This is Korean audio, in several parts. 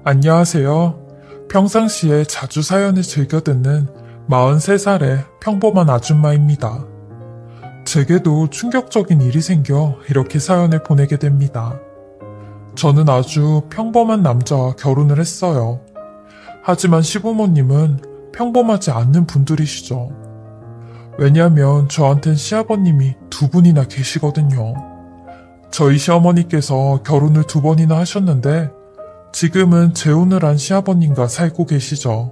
안녕하세요. 평상시에 자주 사연을 즐겨 듣는 43살의 평범한 아줌마입니다. 제게도 충격적인 일이 생겨 이렇게 사연을 보내게 됩니다. 저는 아주 평범한 남자와 결혼을 했어요. 하지만 시부모님은 평범하지 않는 분들이시죠. 왜냐하면 저한텐 시아버님이 두 분이나 계시거든요. 저희 시어머니께서 결혼을 2번이나 하셨는데 지금은 재혼을 한 시아버님과 살고 계시죠.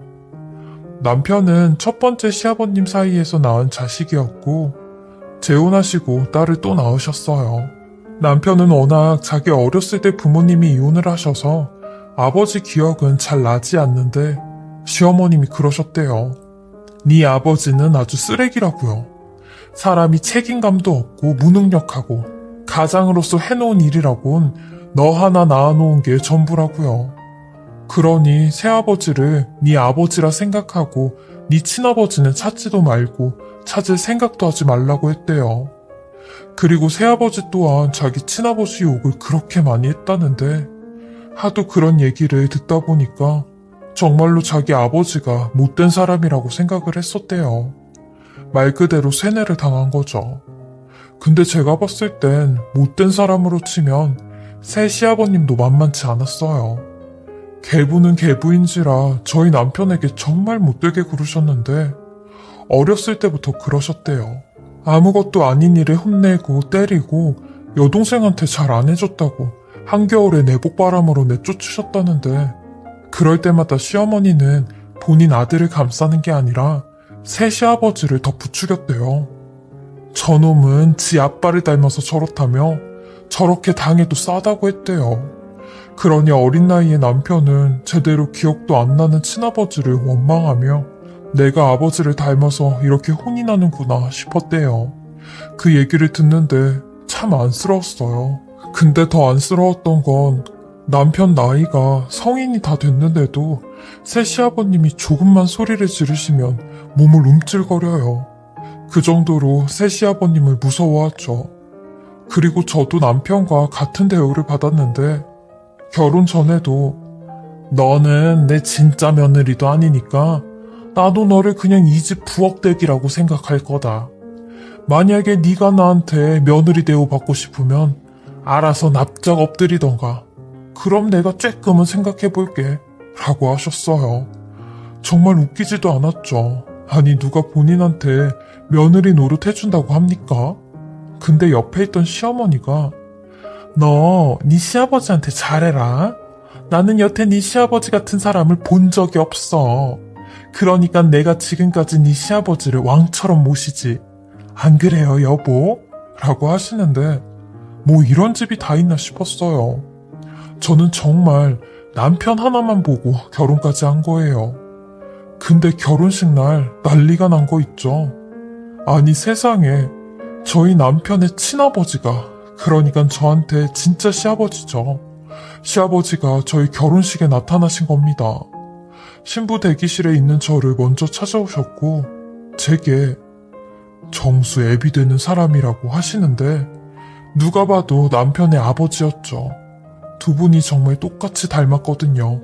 남편은 첫 번째 시아버님 사이에서 낳은 자식이었고 재혼하시고 딸을 또 낳으셨어요. 남편은 워낙 자기 어렸을 때 부모님이 이혼을 하셔서 아버지 기억은 잘 나지 않는데 시어머님이 그러셨대요. 네 아버지는 아주 쓰레기라고요. 사람이 책임감도 없고 무능력하고 가장으로서 해놓은 일이라곤 너 하나 낳아놓은 게 전부라고요. 그러니 새아버지를 네 아버지라 생각하고 네 친아버지는 찾지도 말고 찾을 생각도 하지 말라고 했대요. 그리고 새아버지 또한 자기 친아버지 욕을 그렇게 많이 했다는데 하도 그런 얘기를 듣다 보니까 정말로 자기 아버지가 못된 사람이라고 생각을 했었대요. 말 그대로 세뇌를 당한 거죠. 근데 제가 봤을 땐 못된 사람으로 치면 새 시아버님도 만만치 않았어요. 계부는 계부인지라 저희 남편에게 정말 못되게 구르셨는데 어렸을 때부터 그러셨대요. 아무것도 아닌 일에 혼내고 때리고 여동생한테 잘 안 해줬다고 한겨울에 내복바람으로 내쫓으셨다는데 그럴 때마다 시어머니는 본인 아들을 감싸는 게 아니라 새 시아버지를 더 부추겼대요. 저놈은 지 아빠를 닮아서 저렇다며 저렇게 당해도 싸다고 했대요. 그러니 어린 나이에 남편은 제대로 기억도 안 나는 친아버지를 원망하며 내가 아버지를 닮아서 이렇게 혼이 나는구나 싶었대요. 그 얘기를 듣는데 참 안쓰러웠어요. 근데 더 안쓰러웠던 건 남편 나이가 성인이 다 됐는데도 새 시아버님이 조금만 소리를 지르시면 몸을 움찔거려요. 그 정도로 새 시아버님을 무서워하죠. 그리고 저도 남편과 같은 대우를 받았는데 결혼 전에도 너는 내 진짜 며느리도 아니니까 나도 너를 그냥 이 집 부엌댁이라고 생각할 거다. 만약에 네가 나한테 며느리 대우 받고 싶으면 알아서 납작 엎드리던가 그럼 내가 쬐끔은 생각해볼게 라고 하셨어요. 정말 웃기지도 않았죠. 아니 누가 본인한테 며느리 노릇 해준다고 합니까? 근데 옆에 있던 시어머니가 너 네 시아버지한테 잘해라. 나는 여태 네 시아버지 같은 사람을 본 적이 없어. 그러니까 내가 지금까지 네 시아버지를 왕처럼 모시지. 안 그래요 여보? 라고 하시는데 뭐 이런 집이 다 있나 싶었어요. 저는 정말 남편 하나만 보고 결혼까지 한 거예요. 근데 결혼식 날 난리가 난 거 있죠. 아니 세상에 저희 남편의 친아버지가 그러니까 저한테 진짜 시아버지죠. 시아버지가 저희 결혼식에 나타나신 겁니다. 신부 대기실에 있는 저를 먼저 찾아오셨고 제게 정수 애비 되는 사람이라고 하시는데 누가 봐도 남편의 아버지였죠. 두 분이 정말 똑같이 닮았거든요.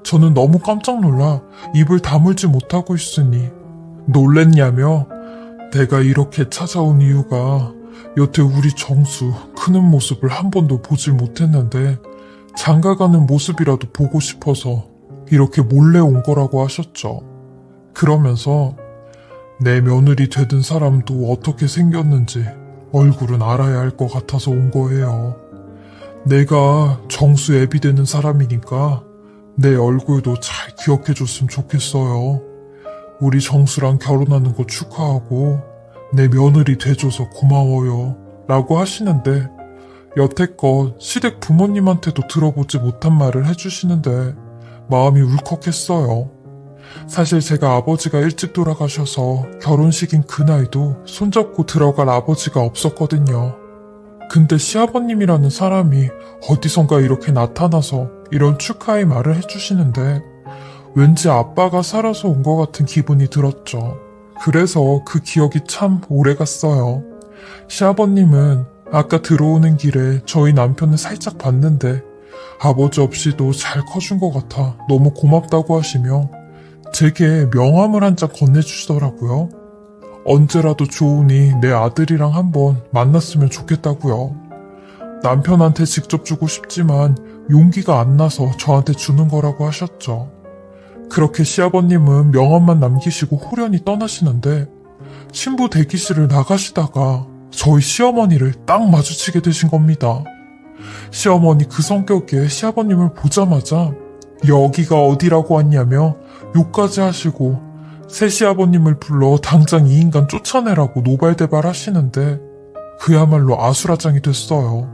저는 너무 깜짝 놀라 입을 다물지 못하고 있으니 놀랬냐며 내가 이렇게 찾아온 이유가 여태 우리 정수 크는 모습을 한 번도 보질 못했는데 장가가는 모습이라도 보고 싶어서 이렇게 몰래 온 거라고 하셨죠. 그러면서 내 며느리 되던 사람도 어떻게 생겼는지 얼굴은 알아야 할 것 같아서 온 거예요. 내가 정수 애비 되는 사람이니까 내 얼굴도 잘 기억해줬으면 좋겠어요. 우리 정수랑 결혼하는 거 축하하고 내 며느리 돼줘서 고마워요 라고 하시는데 여태껏 시댁 부모님한테도 들어보지 못한 말을 해주시는데 마음이 울컥했어요. 사실 제가 아버지가 일찍 돌아가셔서 결혼식인 그날도 손잡고 들어갈 아버지가 없었거든요. 근데 시아버님이라는 사람이 어디선가 이렇게 나타나서 이런 축하의 말을 해주시는데 왠지 아빠가 살아서 온 것 같은 기분이 들었죠. 그래서 그 기억이 참 오래갔어요. 시아버님은 아까 들어오는 길에 저희 남편을 살짝 봤는데 아버지 없이도 잘 커준 것 같아 너무 고맙다고 하시며 제게 명함을 한 장 건네주시더라고요. 언제라도 좋으니 내 아들이랑 한번 만났으면 좋겠다고요. 남편한테 직접 주고 싶지만 용기가 안 나서 저한테 주는 거라고 하셨죠. 그렇게 시아버님은 명함만 남기시고 호련히 떠나시는데 신부 대기실을 나가시다가 저희 시어머니를 딱 마주치게 되신 겁니다. 시어머니 그 성격에 시아버님을 보자마자 여기가 어디라고 왔냐며 욕까지 하시고 새 시아버님을 불러 당장 이 인간 쫓아내라고 노발대발 하시는데 그야말로 아수라장이 됐어요.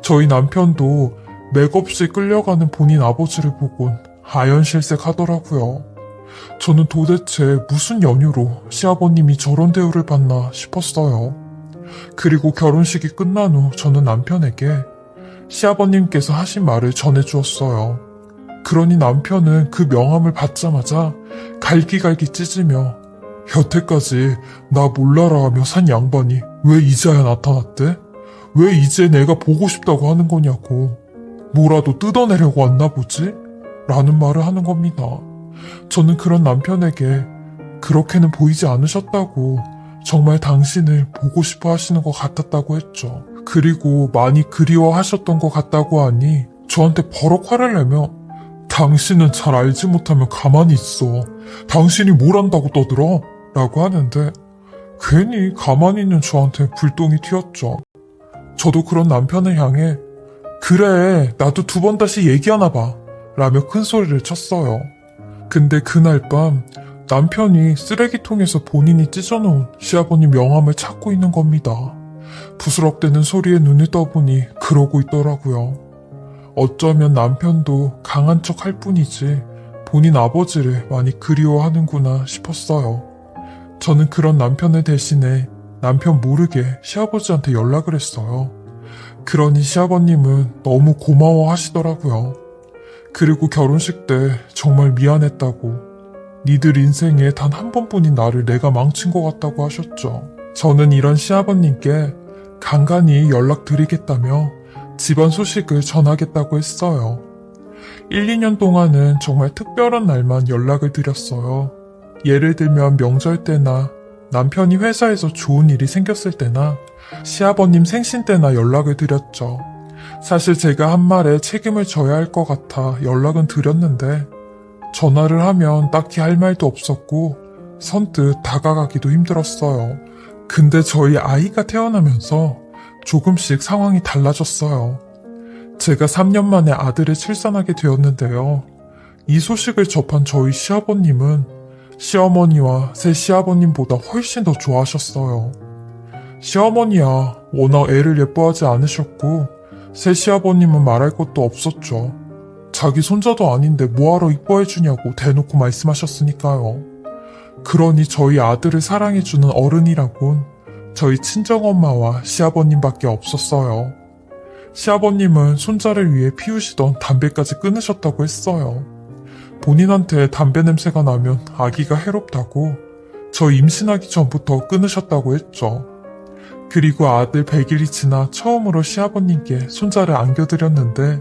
저희 남편도 맥없이 끌려가는 본인 아버지를 보곤 아연실색 하더라고요. 저는 도대체 무슨 연유로 시아버님이 저런 대우를 받나 싶었어요. 그리고 결혼식이 끝난 후 저는 남편에게 시아버님께서 하신 말을 전해주었어요. 그러니 남편은 그 명함을 받자마자 갈기갈기 찢으며 여태까지 나 몰라라 하며 산 양반이 왜 이제야 나타났대? 왜 이제 내가 보고 싶다고 하는 거냐고. 뭐라도 뜯어내려고 왔나 보지? 라는 말을 하는 겁니다. 저는 그런 남편에게 그렇게는 보이지 않으셨다고 정말 당신을 보고 싶어 하시는 것 같았다고 했죠. 그리고 많이 그리워하셨던 것 같다고 하니 저한테 버럭 화를 내며 당신은 잘 알지 못하면 가만히 있어. 당신이 뭘 안다고 떠들어? 라고 하는데 괜히 가만히 있는 저한테 불똥이 튀었죠. 저도 그런 남편을 향해 그래 나도 두 번 다시 얘기하나 봐 라며 큰 소리를 쳤어요. 근데 그날 밤 남편이 쓰레기통에서 본인이 찢어놓은 시아버님 명함을 찾고 있는 겁니다. 부스럭대는 소리에 눈을 떠보니 그러고 있더라고요. 어쩌면 남편도 강한 척 할 뿐이지 본인 아버지를 많이 그리워하는구나 싶었어요. 저는 그런 남편을 대신해 남편 모르게 시아버지한테 연락을 했어요. 그러니 시아버님은 너무 고마워 하시더라고요. 그리고 결혼식 때 정말 미안했다고 니들 인생에 단 한 번뿐인 나를 내가 망친 것 같다고 하셨죠. 저는 이런 시아버님께 간간히 연락드리겠다며 집안 소식을 전하겠다고 했어요. 1, 2년 동안은 정말 특별한 날만 연락을 드렸어요. 예를 들면 명절 때나 남편이 회사에서 좋은 일이 생겼을 때나 시아버님 생신 때나 연락을 드렸죠. 사실 제가 한 말에 책임을 져야 할 것 같아 연락은 드렸는데 전화를 하면 딱히 할 말도 없었고 선뜻 다가가기도 힘들었어요. 근데 저희 아이가 태어나면서 조금씩 상황이 달라졌어요. 제가 3년 만에 아들을 출산하게 되었는데요. 이 소식을 접한 저희 시아버님은 시어머니와 새 시아버님보다 훨씬 더 좋아하셨어요. 시어머니야 워낙 애를 예뻐하지 않으셨고 새 시아버님은 말할 것도 없었죠. 자기 손자도 아닌데 뭐하러 이뻐해주냐고 대놓고 말씀하셨으니까요. 그러니 저희 아들을 사랑해주는 어른이라곤 저희 친정엄마와 시아버님밖에 없었어요. 시아버님은 손자를 위해 피우시던 담배까지 끊으셨다고 했어요. 본인한테 담배 냄새가 나면 아기가 해롭다고 저 임신하기 전부터 끊으셨다고 했죠. 그리고 아들 100일이 지나 처음으로 시아버님께 손자를 안겨드렸는데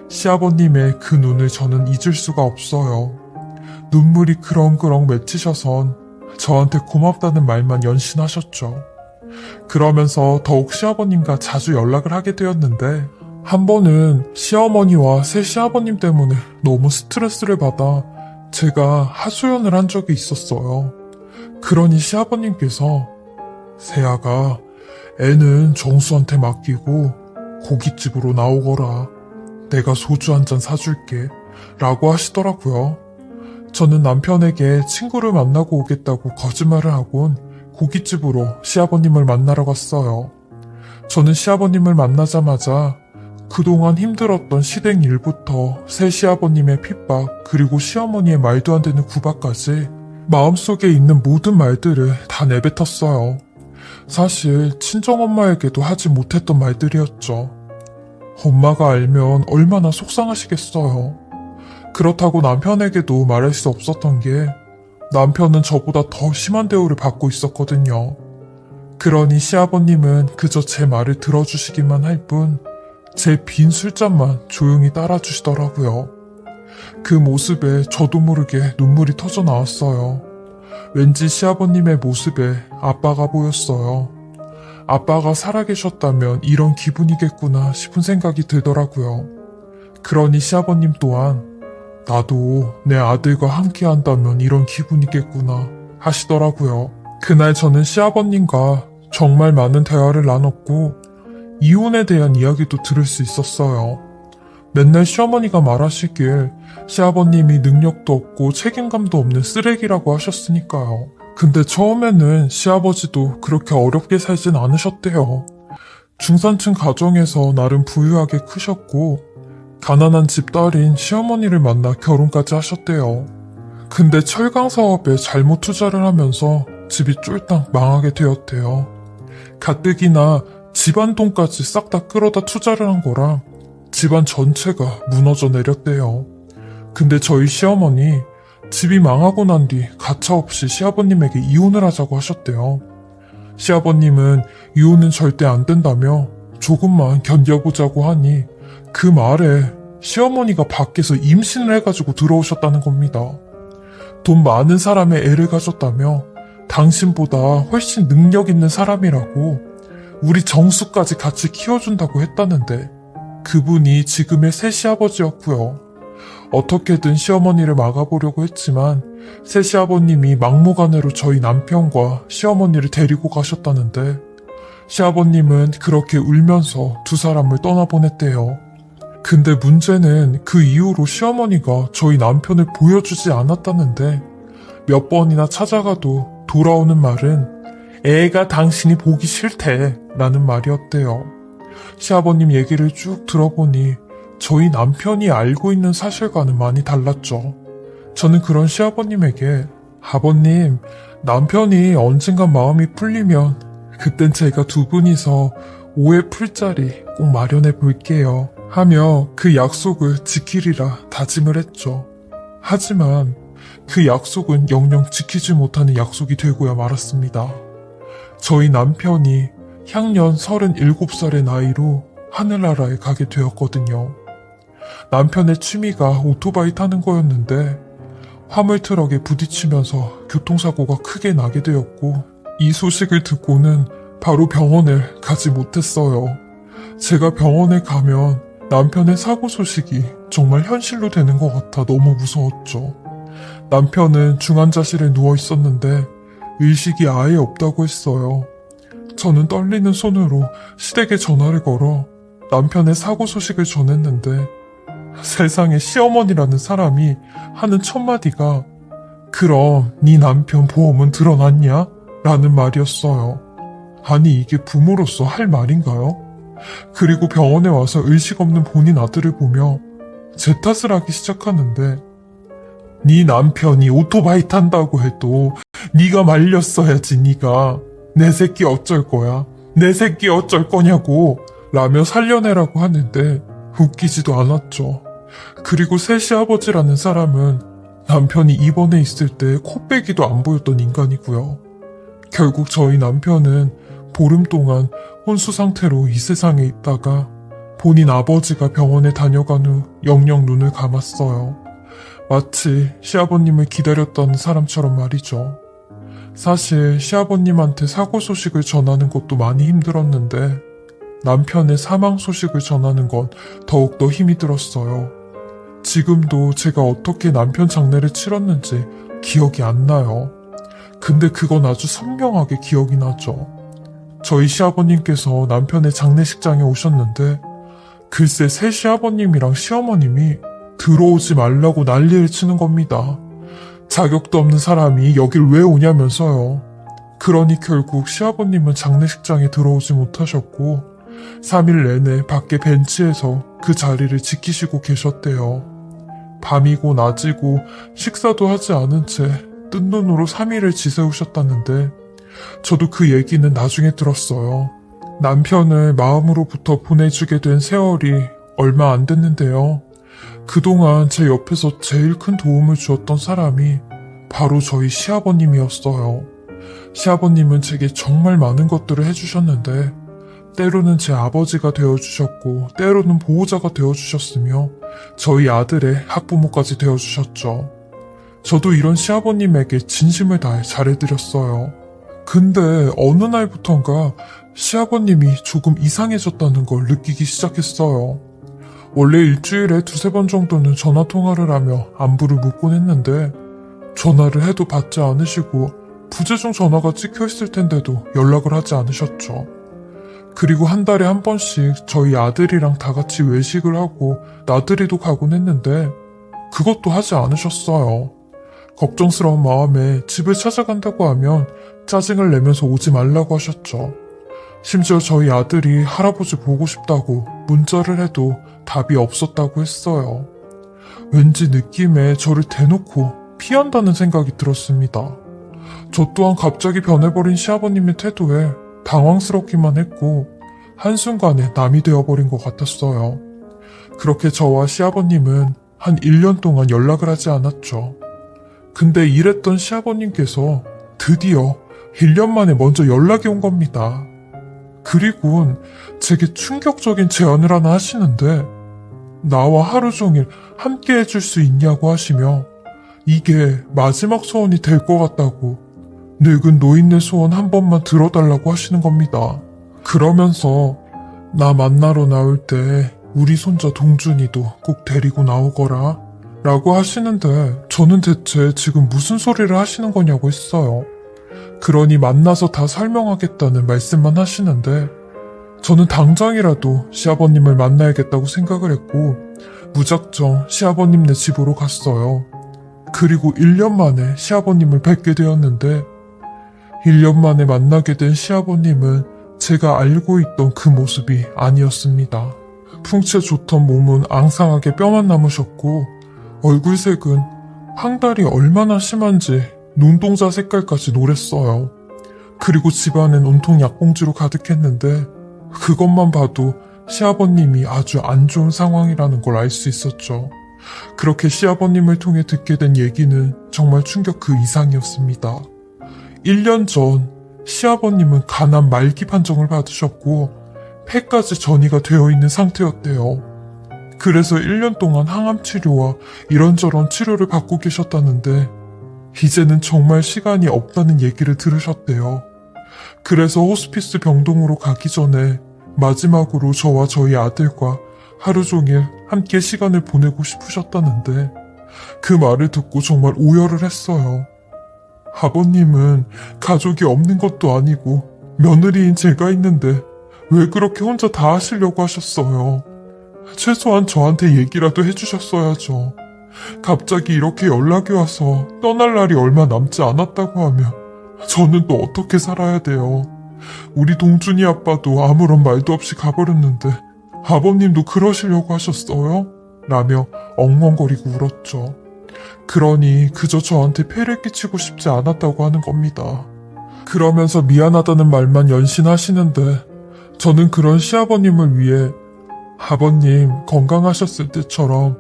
시아버님의 그 눈을 저는 잊을 수가 없어요. 눈물이 그렁그렁 맺히셔선 저한테 고맙다는 말만 연신하셨죠. 그러면서 더욱 시아버님과 자주 연락을 하게 되었는데 한 번은 시어머니와 새 시아버님 때문에 너무 스트레스를 받아 제가 하소연을 한 적이 있었어요. 그러니 시아버님께서 새아가 애는 정수한테 맡기고 고깃집으로 나오거라. 내가 소주 한 잔 사줄게 라고 하시더라고요. 저는 남편에게 친구를 만나고 오겠다고 거짓말을 하곤 고깃집으로 시아버님을 만나러 갔어요. 저는 시아버님을 만나자마자 그동안 힘들었던 시댁 일부터 새 시아버님의 핍박 그리고 시어머니의 말도 안 되는 구박까지 마음속에 있는 모든 말들을 다 내뱉었어요. 사실 친정엄마에게도 하지 못했던 말들이었죠. 엄마가 알면 얼마나 속상하시겠어요. 그렇다고 남편에게도 말할 수 없었던 게 남편은 저보다 더 심한 대우를 받고 있었거든요. 그러니 시아버님은 그저 제 말을 들어주시기만 할 뿐 제 빈 술잔만 조용히 따라주시더라고요. 그 모습에 저도 모르게 눈물이 터져 나왔어요. 왠지 시아버님의 모습에 아빠가 보였어요. 아빠가 살아계셨다면 이런 기분이겠구나 싶은 생각이 들더라고요. 그러니 시아버님 또한 나도 내 아들과 함께 한다면 이런 기분이겠구나 하시더라고요. 그날 저는 시아버님과 정말 많은 대화를 나눴고 이혼에 대한 이야기도 들을 수 있었어요. 맨날 시어머니가 말하시길 시아버님이 능력도 없고 책임감도 없는 쓰레기라고 하셨으니까요. 근데 처음에는 시아버지도 그렇게 어렵게 살진 않으셨대요. 중산층 가정에서 나름 부유하게 크셨고 가난한 집딸인 시어머니를 만나 결혼까지 하셨대요. 근데 철강 사업에 잘못 투자를 하면서 집이 쫄딱 망하게 되었대요. 가뜩이나 집안 돈까지 싹 다 끌어다 투자를 한 거라 집안 전체가 무너져 내렸대요. 근데 저희 시어머니 집이 망하고 난 뒤 가차없이 시아버님에게 이혼을 하자고 하셨대요. 시아버님은 이혼은 절대 안 된다며 조금만 견뎌보자고 하니 그 말에 시어머니가 밖에서 임신을 해가지고 들어오셨다는 겁니다. 돈 많은 사람의 애를 가졌다며 당신보다 훨씬 능력 있는 사람이라고 우리 정수까지 같이 키워준다고 했다는데 그분이 지금의 새 시아버지였고요. 어떻게든 시어머니를 막아보려고 했지만 새 시아버님이 막무가내로 저희 남편과 시어머니를 데리고 가셨다는데 시아버님은 그렇게 울면서 두 사람을 떠나보냈대요. 근데 문제는 그 이후로 시어머니가 저희 남편을 보여주지 않았다는데 몇 번이나 찾아가도 돌아오는 말은 애가 당신이 보기 싫대 라는 말이었대요. 시아버님 얘기를 쭉 들어보니 저희 남편이 알고 있는 사실과는 많이 달랐죠. 저는 그런 시아버님에게 아버님, 남편이 언젠간 마음이 풀리면 그땐 제가 두 분이서 오해 풀 자리 꼭 마련해 볼게요 하며 그 약속을 지키리라 다짐을 했죠. 하지만 그 약속은 영영 지키지 못하는 약속이 되고야 말았습니다. 저희 남편이 향년 37살의 나이로 하늘나라에 가게 되었거든요. 남편의 취미가 오토바이 타는 거였는데 화물트럭에 부딪히면서 교통사고가 크게 나게 되었고 이 소식을 듣고는 바로 병원을 가지 못했어요. 제가 병원에 가면 남편의 사고 소식이 정말 현실로 되는 것 같아 너무 무서웠죠. 남편은 중환자실에 누워 있었는데 의식이 아예 없다고 했어요. 저는 떨리는 손으로 시댁에 전화를 걸어 남편의 사고 소식을 전했는데 세상에 시어머니라는 사람이 하는 첫 마디가 그럼 네 남편 보험은 들어놨냐? 라는 말이었어요. 아니 이게 부모로서 할 말인가요? 그리고 병원에 와서 의식 없는 본인 아들을 보며 제 탓을 하기 시작하는데 네 남편이 오토바이 탄다고 해도 네가 말렸어야지 네가. 내 새끼 어쩔 거야? 내 새끼 어쩔 거냐고 라며 살려내라고 하는데 웃기지도 않았죠. 그리고 새 시아버지라는 사람은 남편이 입원해 있을 때 코빼기도 안 보였던 인간이고요. 결국 저희 남편은 보름 동안 혼수 상태로 이 세상에 있다가 본인 아버지가 병원에 다녀간 후 영영 눈을 감았어요. 마치 시아버님을 기다렸다는 사람처럼 말이죠. 사실 시아버님한테 사고 소식을 전하는 것도 많이 힘들었는데 남편의 사망 소식을 전하는 건 더욱더 힘이 들었어요. 지금도 제가 어떻게 남편 장례를 치렀는지 기억이 안 나요. 근데 그건 아주 선명하게 기억이 나죠. 저희 시아버님께서 남편의 장례식장에 오셨는데 글쎄 새 시아버님이랑 시어머님이 들어오지 말라고 난리를 치는 겁니다. 자격도 없는 사람이 여길 왜 오냐면서요. 그러니 결국 시아버님은 장례식장에 들어오지 못하셨고 3일 내내 밖에 벤치에서 그 자리를 지키시고 계셨대요. 밤이고 낮이고 식사도 하지 않은 채 뜬 눈으로 3일을 지새우셨다는데 저도 그 얘기는 나중에 들었어요. 남편을 마음으로부터 보내주게 된 세월이 얼마 안 됐는데요. 그동안 제 옆에서 제일 큰 도움을 주었던 사람이 바로 저희 시아버님이었어요. 시아버님은 제게 정말 많은 것들을 해주셨는데 때로는 제 아버지가 되어주셨고 때로는 보호자가 되어주셨으며 저희 아들의 학부모까지 되어주셨죠. 저도 이런 시아버님에게 진심을 다해 잘해드렸어요. 근데 어느 날부턴가 시아버님이 조금 이상해졌다는 걸 느끼기 시작했어요. 원래 일주일에 2-3번 정도는 전화통화를 하며 안부를 묻곤 했는데 전화를 해도 받지 않으시고 부재중 전화가 찍혀있을 텐데도 연락을 하지 않으셨죠. 그리고 한 달에 한 번씩 저희 아들이랑 다 같이 외식을 하고 나들이도 가곤 했는데 그것도 하지 않으셨어요. 걱정스러운 마음에 집을 찾아간다고 하면 짜증을 내면서 오지 말라고 하셨죠. 심지어 저희 아들이 할아버지 보고 싶다고 문자를 해도 답이 없었다고 했어요. 왠지 느낌에 저를 대놓고 피한다는 생각이 들었습니다. 저 또한 갑자기 변해버린 시아버님의 태도에 당황스럽기만 했고 한순간에 남이 되어버린 것 같았어요. 그렇게 저와 시아버님은 한 1년 동안 연락을 하지 않았죠. 근데 이랬던 시아버님께서 드디어 1년 만에 먼저 연락이 온 겁니다. 그리고는 제게 충격적인 제안을 하나 하시는데 나와 하루 종일 함께 해줄 수 있냐고 하시며 이게 마지막 소원이 될 것 같다고 늙은 노인네 소원 한 번만 들어달라고 하시는 겁니다. 그러면서 나 만나러 나올 때 우리 손자 동준이도 꼭 데리고 나오거라 라고 하시는데 저는 대체 지금 무슨 소리를 하시는 거냐고 했어요. 그러니 만나서 다 설명하겠다는 말씀만 하시는데 저는 당장이라도 시아버님을 만나야겠다고 생각을 했고 무작정 시아버님네 집으로 갔어요. 그리고 1년 만에 시아버님을 뵙게 되었는데 1년 만에 만나게 된 시아버님은 제가 알고 있던 그 모습이 아니었습니다. 풍채 좋던 몸은 앙상하게 뼈만 남으셨고 얼굴색은 황달이 얼마나 심한지 눈동자 색깔까지 노랬어요. 그리고 집안엔 온통 약봉지로 가득했는데 그것만 봐도 시아버님이 아주 안 좋은 상황이라는 걸 알 수 있었죠. 그렇게 시아버님을 통해 듣게 된 얘기는 정말 충격 그 이상이었습니다. 1년 전 시아버님은 간암 말기 판정을 받으셨고 폐까지 전이가 되어 있는 상태였대요. 그래서 1년 동안 항암 치료와 이런저런 치료를 받고 계셨다는데 이제는 정말 시간이 없다는 얘기를 들으셨대요. 그래서 호스피스 병동으로 가기 전에 마지막으로 저와 저희 아들과 하루 종일 함께 시간을 보내고 싶으셨다는데 그 말을 듣고 정말 오열을 했어요. 아버님은 가족이 없는 것도 아니고 며느리인 제가 있는데 왜 그렇게 혼자 다 하시려고 하셨어요. 최소한 저한테 얘기라도 해주셨어야죠. 갑자기 이렇게 연락이 와서 떠날 날이 얼마 남지 않았다고 하면 저는 또 어떻게 살아야 돼요. 우리 동준이 아빠도 아무런 말도 없이 가버렸는데 아버님도 그러시려고 하셨어요? 라며 엉엉거리고 울었죠. 그러니 그저 저한테 폐를 끼치고 싶지 않았다고 하는 겁니다. 그러면서 미안하다는 말만 연신하시는데 저는 그런 시아버님을 위해 아버님 건강하셨을 때처럼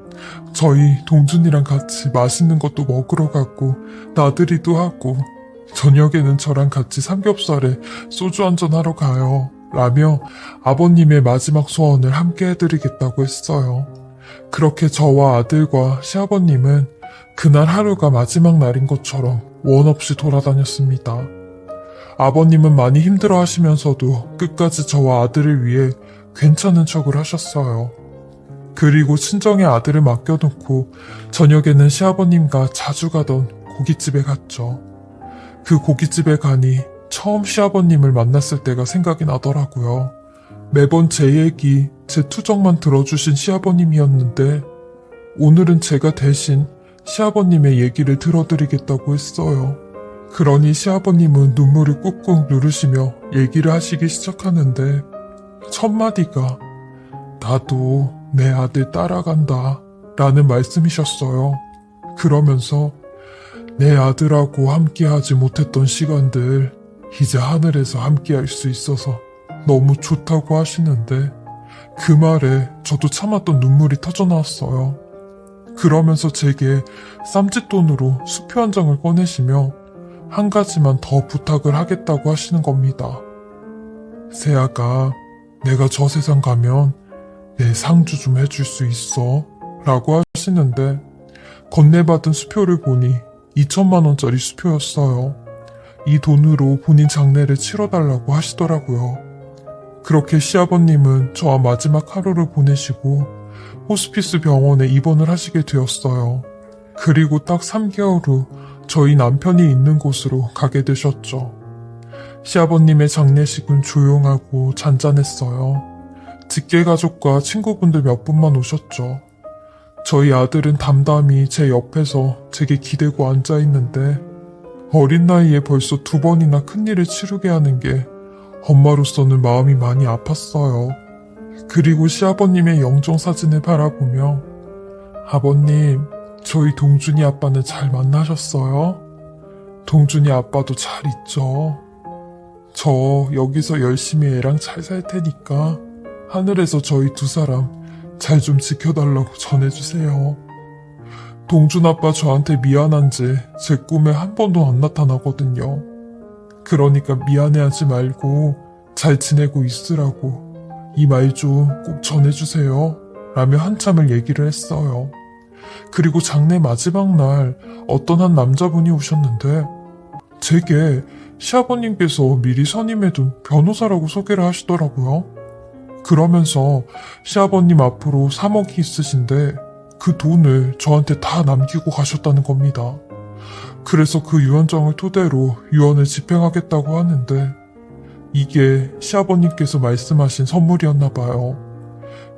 저희 동준이랑 같이 맛있는 것도 먹으러 가고 나들이도 하고 저녁에는 저랑 같이 삼겹살에 소주 한잔 하러 가요 라며 아버님의 마지막 소원을 함께 해드리겠다고 했어요. 그렇게 저와 아들과 시아버님은 그날 하루가 마지막 날인 것처럼 원 없이 돌아다녔습니다. 아버님은 많이 힘들어 하시면서도 끝까지 저와 아들을 위해 괜찮은 척을 하셨어요. 그리고 친정의 아들을 맡겨놓고 저녁에는 시아버님과 자주 가던 고깃집에 갔죠. 그 고깃집에 가니 처음 시아버님을 만났을 때가 생각이 나더라고요. 매번 제 얘기, 제 투정만 들어주신 시아버님이었는데 오늘은 제가 대신 시아버님의 얘기를 들어드리겠다고 했어요. 그러니 시아버님은 눈물을 꾹꾹 누르시며 얘기를 하시기 시작하는데 첫 마디가 나도 내 아들 따라간다 라는 말씀이셨어요. 그러면서 내 아들하고 함께하지 못했던 시간들 이제 하늘에서 함께할 수 있어서 너무 좋다고 하시는데 그 말에 저도 참았던 눈물이 터져나왔어요. 그러면서 제게 쌈짓돈으로 수표 한 장을 꺼내시며 한 가지만 더 부탁을 하겠다고 하시는 겁니다. 세아가 내가 저 세상 가면 내 상주 좀 해줄 수 있어? 라고 하시는데 건네받은 수표를 보니 2천만 원짜리 수표였어요. 이 돈으로 본인 장례를 치러달라고 하시더라고요. 그렇게 시아버님은 저와 마지막 하루를 보내시고 호스피스 병원에 입원을 하시게 되었어요. 그리고 딱 3개월 후 저희 남편이 있는 곳으로 가게 되셨죠. 시아버님의 장례식은 조용하고 잔잔했어요. 직계가족과 친구분들 몇 분만 오셨죠. 저희 아들은 담담히 제 옆에서 제게 기대고 앉아있는데 어린 나이에 벌써 2번이나 큰일을 치르게 하는 게 엄마로서는 마음이 많이 아팠어요. 그리고 시아버님의 영정사진을 바라보며 아버님, 저희 동준이 아빠는 잘 만나셨어요? 동준이 아빠도 잘 있죠? 저 여기서 열심히 애랑 잘 살 테니까 하늘에서 저희 2사람 잘 좀 지켜달라고 전해주세요. 동준 아빠 저한테 미안한지 제 꿈에 한 번도 안 나타나거든요. 그러니까 미안해하지 말고 잘 지내고 있으라고 이 말 좀 꼭 전해주세요. 라며 한참을 얘기를 했어요. 그리고 장례 마지막 날 어떤 한 남자분이 오셨는데 제게 시아버님께서 미리 선임해둔 변호사라고 소개를 하시더라고요. 그러면서 시아버님 앞으로 3억이 있으신데 그 돈을 저한테 다 남기고 가셨다는 겁니다. 그래서 그 유언장을 토대로 유언을 집행하겠다고 하는데 이게 시아버님께서 말씀하신 선물이었나 봐요.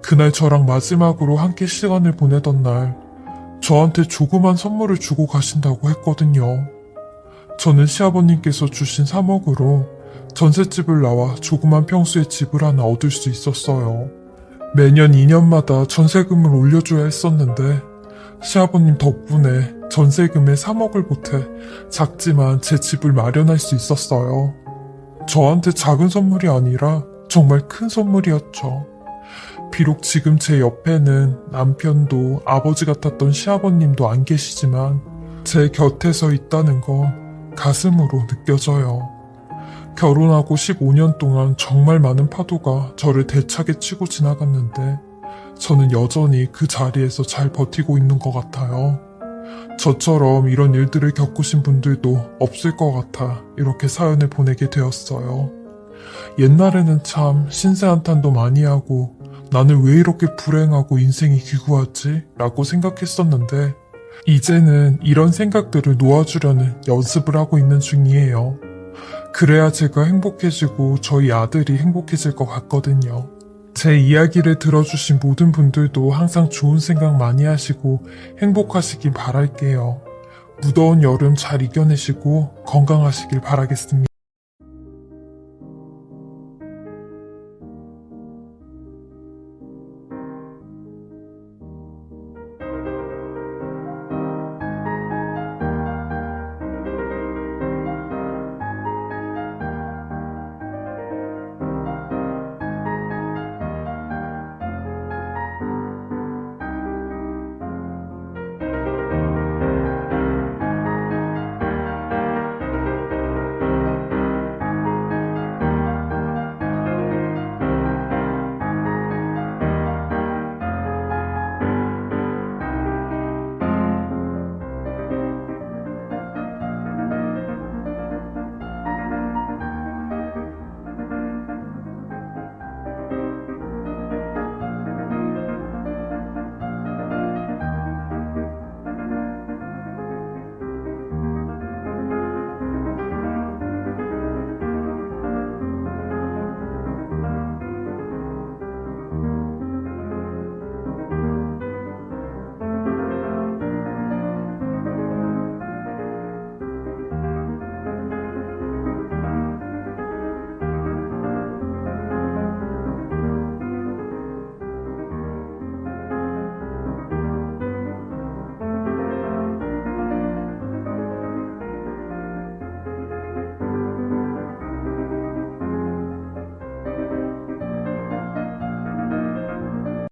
그날 저랑 마지막으로 함께 시간을 보내던 날 저한테 조그만 선물을 주고 가신다고 했거든요. 저는 시아버님께서 주신 3억으로 전셋집을 나와 조그만 평수의 집을 하나 얻을 수 있었어요. 매년 2년마다 전세금을 올려줘야 했었는데 시아버님 덕분에 전세금에 3억을 보태 작지만 제 집을 마련할 수 있었어요. 저한테 작은 선물이 아니라 정말 큰 선물이었죠. 비록 지금 제 옆에는 남편도 아버지 같았던 시아버님도 안 계시지만 제 곁에서 있다는 건 가슴으로 느껴져요. 결혼하고 15년 동안 정말 많은 파도가 저를 대차게 치고 지나갔는데 저는 여전히 그 자리에서 잘 버티고 있는 것 같아요. 저처럼 이런 일들을 겪으신 분들도 없을 것 같아 이렇게 사연을 보내게 되었어요. 옛날에는 참 신세한탄도 많이 하고 나는 왜 이렇게 불행하고 인생이 기구하지? 라고 생각했었는데 이제는 이런 생각들을 놓아주려는 연습을 하고 있는 중이에요. 그래야 제가 행복해지고 저희 아들이 행복해질 것 같거든요. 제 이야기를 들어주신 모든 분들도 항상 좋은 생각 많이 하시고 행복하시길 바랄게요. 무더운 여름 잘 이겨내시고 건강하시길 바라겠습니다.